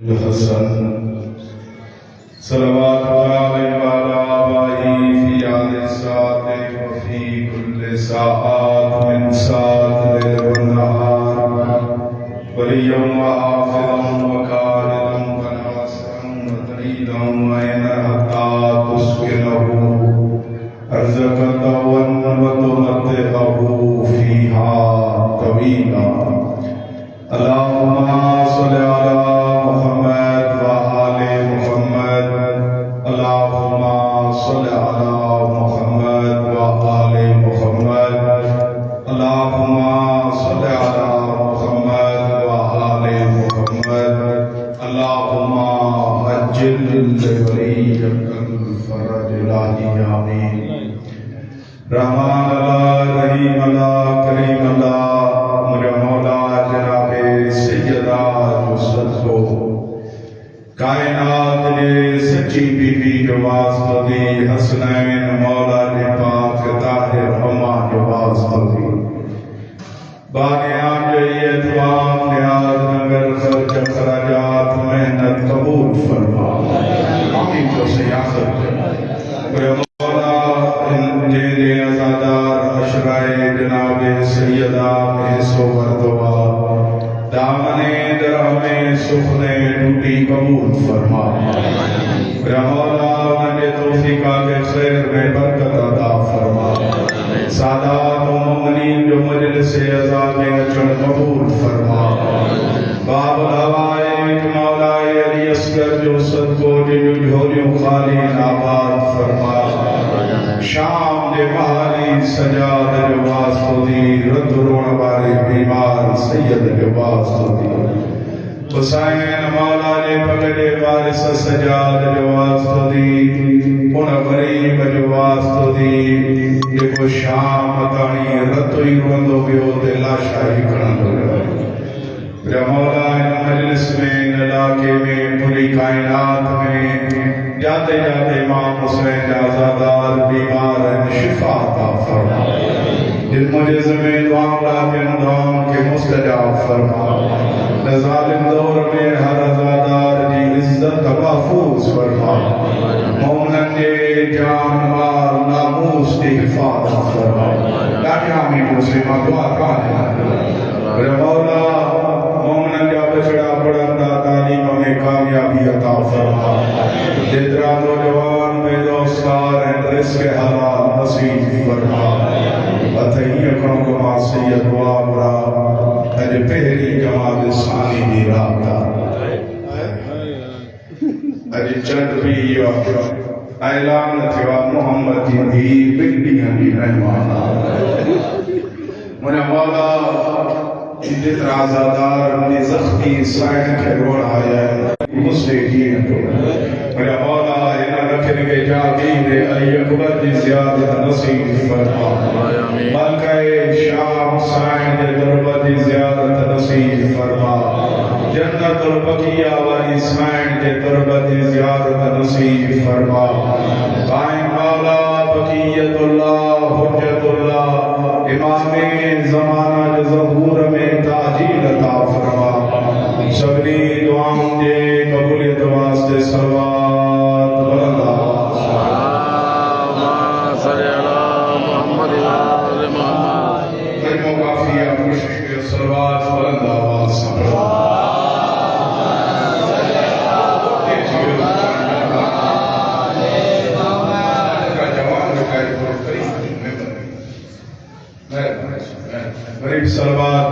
हसन सलवातुल्लाह अलैहि आबाही फी आदि साते व फी कुल्li साआत मिन सातिल वन्नहार वलियम व हाफिज़न व कारिदन व नासिरन व तरीदन व इन हत्ता तुस्किनहु अर्ज़क़तवन व तुमत्तिअहु फीहा तवीला अल्लाहुम्मा सल्लि अला मुहम्मद व आले मुहम्मद अल्लाहुम्मा सल्लि अला मुहम्मद व आले मुहम्मद अल्लाहुम्मा सल्लि अला मुहम्मद व आले मुहम्मद अल्लाहुम्मा अज्जिल वलियकल फरज इलाही आमीन। रहमान अल्लाह रहीम अल्लाह करीम अल्लाह मुझे मौला जनाबे सैयदा नुसरत को कायनात ने सच्ची बीबी जो वास्तो दी हसनैन मौला ने पाक ताहिर अम्मा जो वास्तो दी बानियान जो ये तमाम नियाज नगर खर्च खराजात मेहनत कबूल फरमा आमीन। तो सियासत मौला जे आजादार अशराए जनाबे सैयदा में सोबर दुआ दामने दरहमे सुखने टूटी कबूल फरमा। मौला उन्हें तौफीका के खैर में बरकत अता फरमा। सादात व मुमिनीन जो मजलिस अज़ा में अचन कबूल फरमा। बाबुल हवाइज मौलाए अली असगर जो सदको जो झोलियों खाली आबाद फरमा। शाम दे बहाली सजाद जो वास्तो दी रद रोण वाले बीमार सैयद जो वास्तो दी हुसैन मौला ने पगड़े वारिस सजाद जो वास्तो दी उन गरीब जो वास्तो दी जेको शाम ताणी रतो ही रोंदो पियो ते लाशाई खणंदो पियो। मौला इन मजलिस में इन इलाके में पूरी कायनात में जाते जाते इमाम हुसैन आजादार बीमार शिफा अता फरमा। जिन मुझे ज़मीन वामला के दुआओं के मुस्तजाब फरमा। ज़ालिम दौर में हर आजादार की इज्जत महफूज फरमा। मोमिनन के जान माल नामूस की हिफाजत फरमा। ताकि आमीन मुस्लिम दुआ काने मौला मोमिनन का बछड़ा पढ़ंदा तालीम में कामयाबी अता फरमा। जितना नौजवान बेरोजगार हैं रिज़्क़ हलाल नसीब फरमा। अतहिया कौन सैयद वाबरा अज पहली जमात सानी दी रात अज चंद भी ऐलान थियो मोहम्मद जी बिगड़ियां दी रहमान मुने मौला जितना आजादार मुझे जख्मी साइन के रोड आया मुझसे किए मेरा मौला इना रखने के जागी दे अली अकबर जी ज़ियारत नसीब फरमा। मलकाए शाम साइन दे दरबार जी ज़ियारत नसीब फरमा। जन्नतुल बकिया वाली साइन दे दरबार जी ज़ियारत नसीब फरमा। कायम मौला बकियतुल्लाह हुज्जतुल्लाह इमामे ज़माना जो ज़हूर में ताजील अता फरमा। सबनी दुआओं दे कबूलियत वास्ते सलवात अल्लाहुम्मा सल्लि अला मुहम्मद व आले मुहम्मद कलमो काफिया मुश्किल सलवात अल्लाहुम्मा गरीब सलवात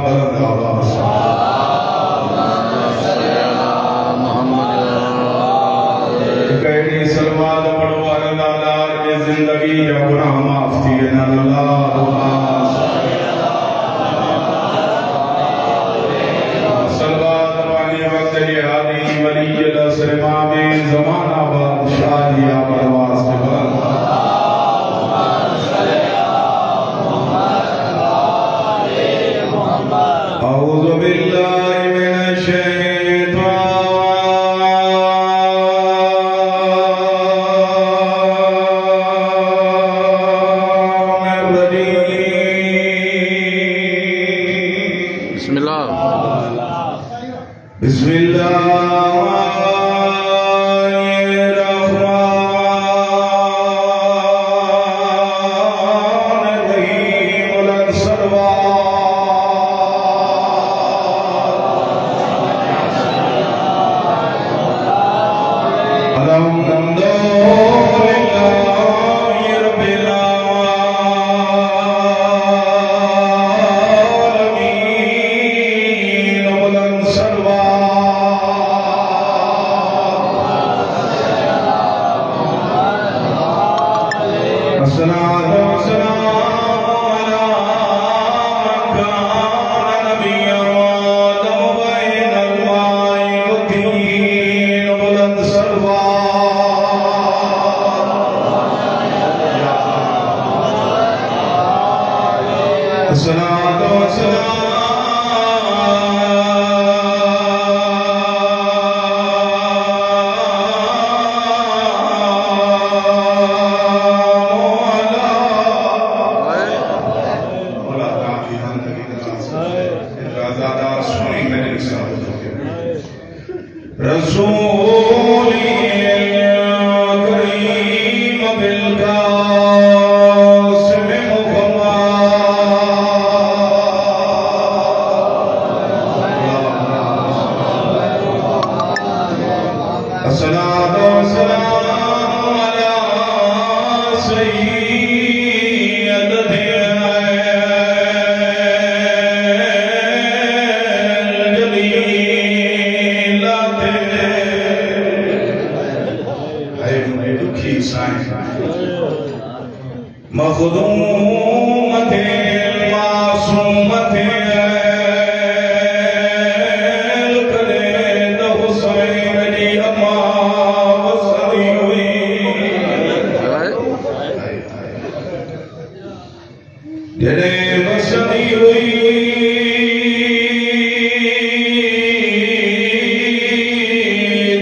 कहनी सलवात पढ़ो अल्लाह की जिंदगी जो गुनाह माफ किए ना सलवात वाली वक्त हादी वली असर में जमाना बादशाह दिया परवास أعوذ بالله من الشيطان الرجيم بسم الله रसूली करीम बिलकासिम मुहम्मद अस्सलातु वस्सलामु अला मखदूमत मासूमत कलेद हुसैन जी अम्मा वसरी हुई जड़े वसरी हुई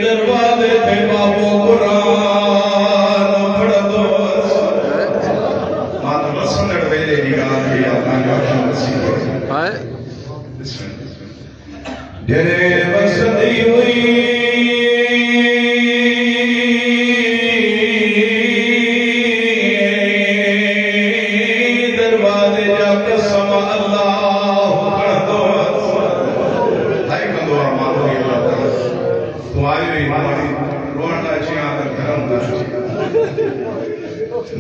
दरवाजे पे बाबू कुरान पढ़दो जरे बसती हुई दरवाजे जाके समा अल्लाह पढ़ दो हाय कंदो मानो ये तुम्हारी भी हमारी रोना चाहिए आकर धर्म का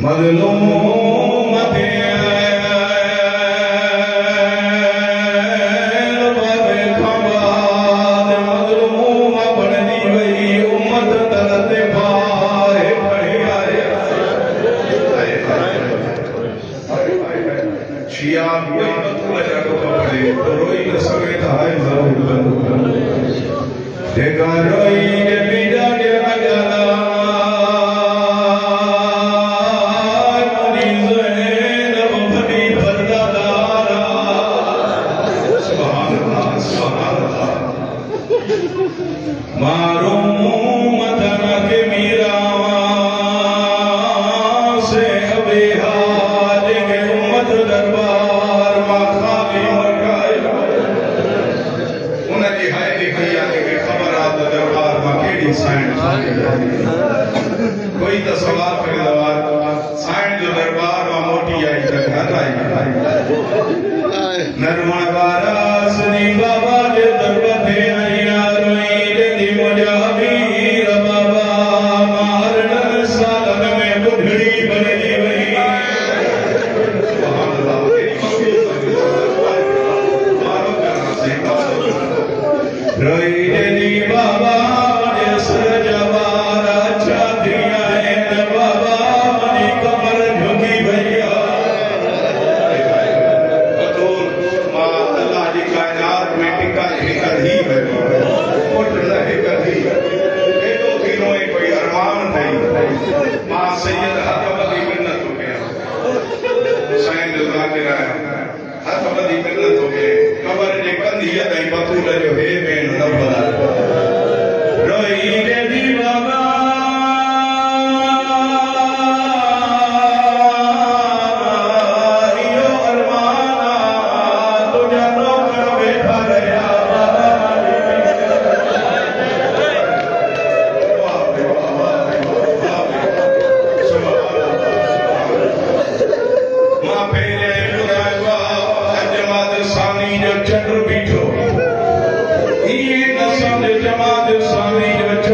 मजलूम मत कोई तो सवाल करे दवार साइड जो दरबार में मोटी आई तक घर आई नरमण वारा सुनी बाबा जे दरबार थे आया रोई जे दी मुजा वीर बाबा मारन सालन में बुढ़ड़ी बनी वही सुभान अल्लाह मारो करना सही बात रोई जे दी बाबा चंद्र बीठो ये नसम जमात स्वामी जो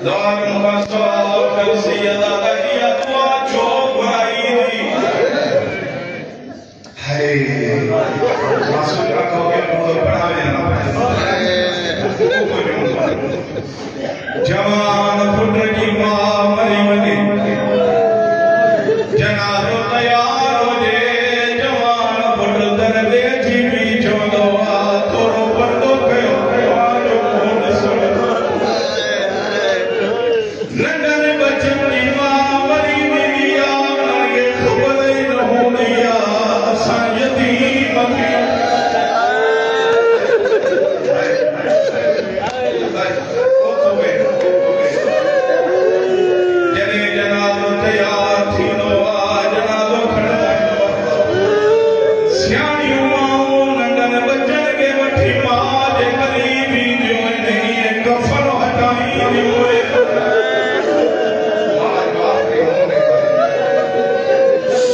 दार मुकस्सा कर सैयदा लगिया दुआ जो बुराई दी है मासूम रखोगे तो पढ़ावे ना जवान पुत्र की मां मरी वने जनाज़ो तैयार हो जे जवान पुत्र दर्दे जी भी चवंदो आ थोरो पर्दो कयो जो कोन सुण नंढन बचन की मां मरी वई आ उनखे ख़बर ई न हूंदी आ असां यतीम जॾहिं जनाज़ो तैयार थींदो आहे जनाज़ो खणंदा सियाणियूं माऊं नंढनि बचनि खे वठी मां जे क़रीब ईंदियूं आहिनि ईअं कफ़न हटाईंदियूं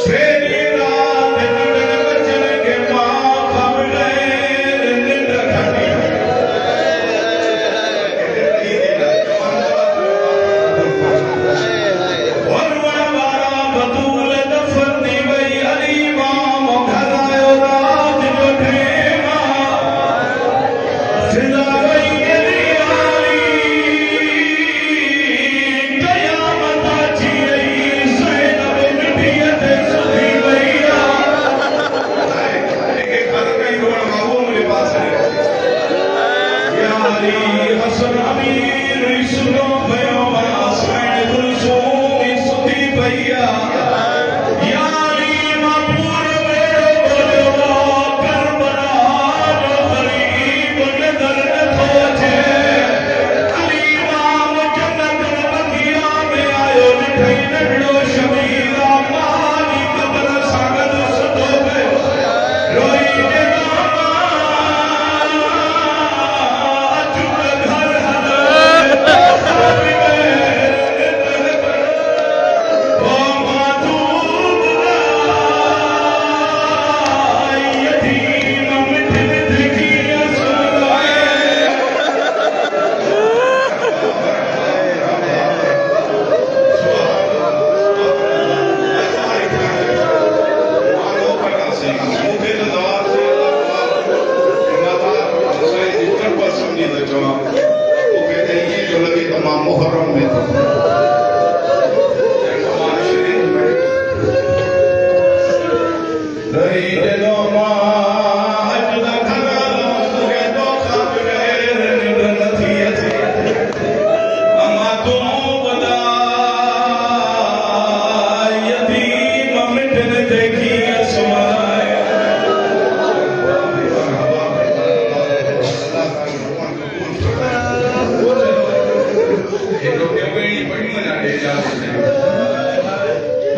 पहिरीं राति नंढनि बचनि खे मां खां बग़ैर निंड खणी वरवण वारा बतूल दफ़न थी वई अली माम घर आयो रात जो टेमा फिदा वई अली आली क़यामत अची वई ज़ैनब मिटीअ ते सुधी वई आ हिकु घर कई रोण बाबू मुंहिंजे पास या अली हसन अमीर सुनो पियो साईं गुलसूम सुधी पई आ या अली मपूर मेरो बोलियो करबला जो ग़रीब नज़र नथो अचे अली माम जन्नत बगिया में आयो ॾिठई नंढड़ो शबीर आ मां जी क़बर सां गॾु सुठो पियो रोई चङा अचु त घर हल ओ माधूब यतीम मिठिन देखी असुराए मानो करना सही मुझे तो दवा से माता सही जिक्र पर समझी तो जवाब वो कहते हैं ये जो लगे तमाम मुहर्रम में तो हमारे शरीर में रही जनो मां अज द घर मुझे तो खाब गैर निंड नथी अचे अमा तू बदा यतीम मिठन देखी असमाए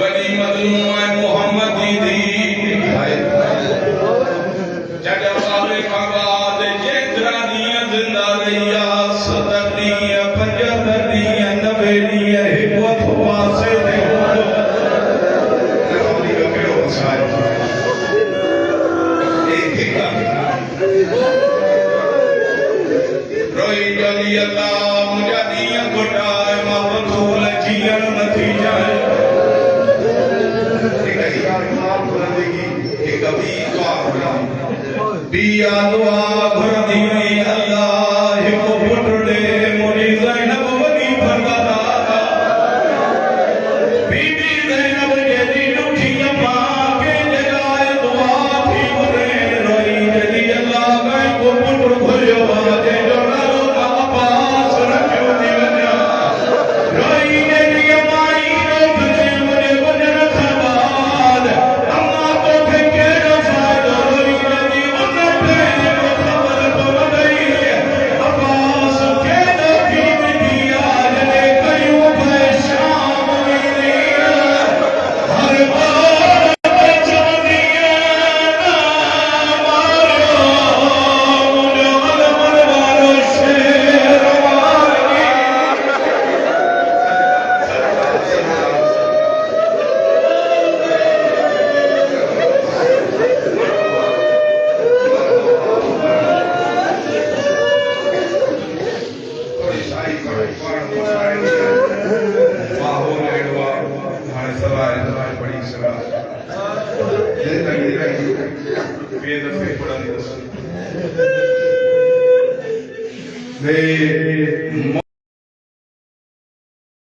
बनी मजलूम मोहम्मद दी जॾहिं वारे खां बाद जेतिरा ॾींहं ज़िंदा रही आहे 70 ॾींहं 75 ॾींहं 90 ॾींहं हिकु हथु पासे ते हूंदो कहिड़ो वसायो रोई जली अल्लाह मुंहिंजा ॾींहं घुटाए मां बतूल जीअण नथी चाहे बिया दुआ घुरंदी हुई अल्लाह हिकु पुटु ॾे मुंहिंजी ज़ैनब वॾी फरमादा बीबी ज़ैनब जेॾी ॾुखी मां कंहिंजे लाइ दुआ थी घुरे रोई जॾहिं अल्लाह कंहिं को पुटु घुरियो आहे जंहिंजो नालो मां अब्बास रखियो थी वञा रोई जॾहिं माई रोकजे मुंहिंजे वञण खां बाद अम्मा तोखे कहिड़ो फ़ाइदो रोई जॾहिं उन टे दवाई बड़ी सलाह ये लगी रही बेदफे पढ़ने दे